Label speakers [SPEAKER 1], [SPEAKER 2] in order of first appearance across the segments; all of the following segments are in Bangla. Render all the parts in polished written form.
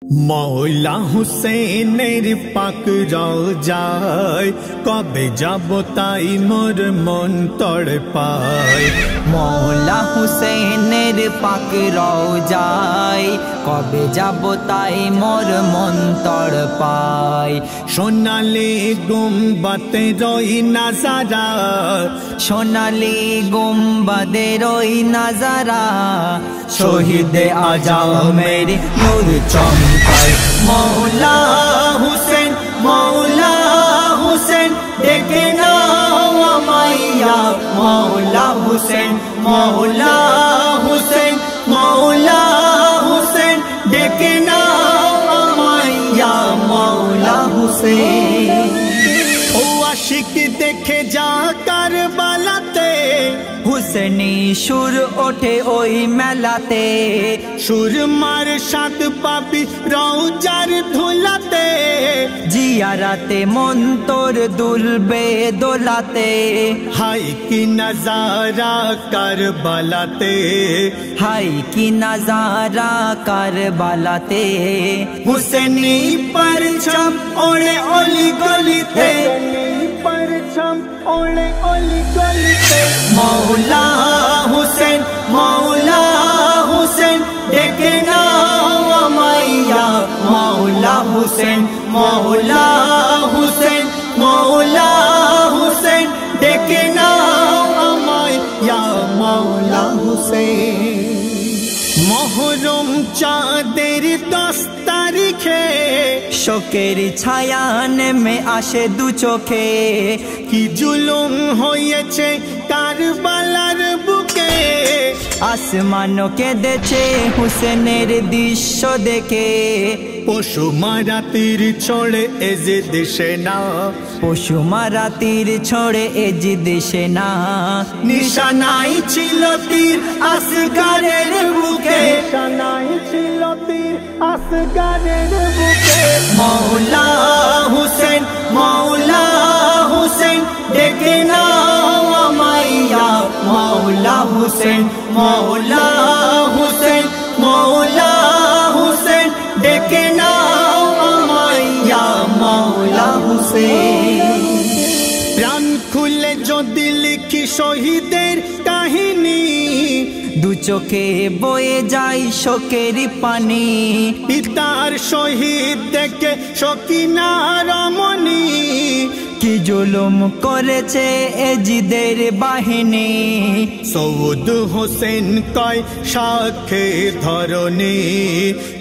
[SPEAKER 1] मौला हुसैनेर पाक रওজায় कबे जाबो ताई मोर मन तड़पाय।
[SPEAKER 2] मौला हुसैनेर पाक रওজায় कबे जाबो ताई मोर मन तड़पाय।
[SPEAKER 1] सोनाली गुम्बादेर ओई नाजारा,
[SPEAKER 2] सोनाली गुम्बादेर ओई नाजारा, शहीदे आजमेर नूर चमकाय।
[SPEAKER 1] मौला हुसैन मौला हुसैन डेके नाओ आमाइया। मौला हुसैन मौला हुसैन मौला हुसैन डेके नाओ आमाइया। मौला हुसैन ओ आशिक देखे जा करबलाते,
[SPEAKER 2] हुसैनी सुर ओठे ओई मेलाते,
[SPEAKER 1] सुरमार साथ पाबी रওজার ধুলাতে।
[SPEAKER 2] जियाराते मन तोर दुलबे दोलाते,
[SPEAKER 1] हाय की नजारा करबलाते,
[SPEAKER 2] हाय की नजारा करबलाते।
[SPEAKER 1] हुसैनी परचम ओढ़े ओली गलीते, परचम ओढ़े ओली गलीते। मौला हुसैन मौला हुसैन डेके नाओ आमाइया। मौला हुसैन मौला हुसैन मौला हुसैन डेके नाओ आमाइया। मौला हुसैन मोहरम चाँदेर 10 तारीखे,
[SPEAKER 2] शोकेर छाया नेमे आशे दु चोखे।
[SPEAKER 1] कि जुलुम होयेछे কারবালার বুকে।
[SPEAKER 2] আসমানও কেঁদেছে হুসেনের দৃশ্য দেখে।
[SPEAKER 1] পশু মারা তীর ছড়ে এ যে দেশে না,
[SPEAKER 2] পশু মারা তীর ছড়ে এ যে দেশে না।
[SPEAKER 1] নিশানাই ছিল তীর আসগারের বুকে, নিশানাই ছিল তীর আসগারের বুকে। মৌলা হুসেন মৌলা হুসেন ডেকে নাও আমাইয়া। মৌলা হুসেন মৌলা হুসেন মৌলা হুসেন ডেকে নাও আমাইয়া। মৌলা হুসেন প্রাণ খুলে যদি লিখি শহীদের কাহিনী,
[SPEAKER 2] দু চোখে বয়ে যায় শোকের পানি।
[SPEAKER 1] পিতার শহীদ দেখে সকিনা রমণী,
[SPEAKER 2] কি জুলুম করেছে এজিদের বাহিনী।
[SPEAKER 1] সৌদ হোসেন কয় সাক্ষী ধরণী,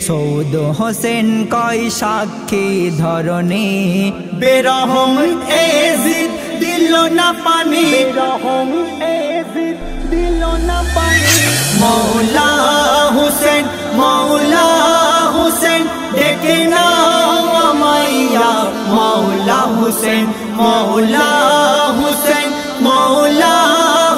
[SPEAKER 2] সৌদ হোসেন কয় সাক্ষী ধরণী।
[SPEAKER 1] বেরহম এজিদ দিল না পানি, বেরহম এজিদ দিল না পানি। মৌলা হুসেন মৌলা হুসেন ডেকে নাও আমাইয়া। মৌলা হুসেন মৌলা হুসেন মৌলা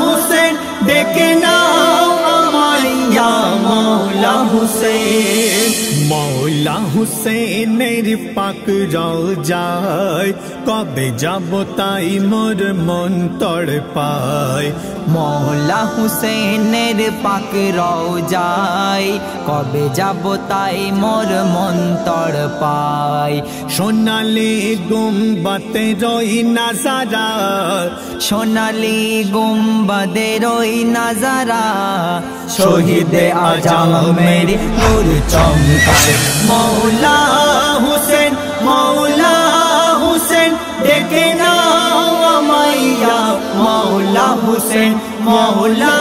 [SPEAKER 1] হুসেন ডেকে নাও আমাইয়া। মৌলা হুসেন মৌলা হুসেনের পাক রওজায় কবে যাব তাই মোর মন তড়পায়।
[SPEAKER 2] মৌলা হুসেনের পাক রওজায় কবে যাব তাই মোর মন তড়পায়।
[SPEAKER 1] সোনালি গুম্বাদের ওই নাজারা,
[SPEAKER 2] সোনালি গুম্বাদের ওই নাজারা, শহীদে আজমের নূর চমকায়।
[SPEAKER 1] মৌলা হুসেন মৌলা হুসেন ডেকে নাও আমাইয়া। মৌলা হুসেন মৌলা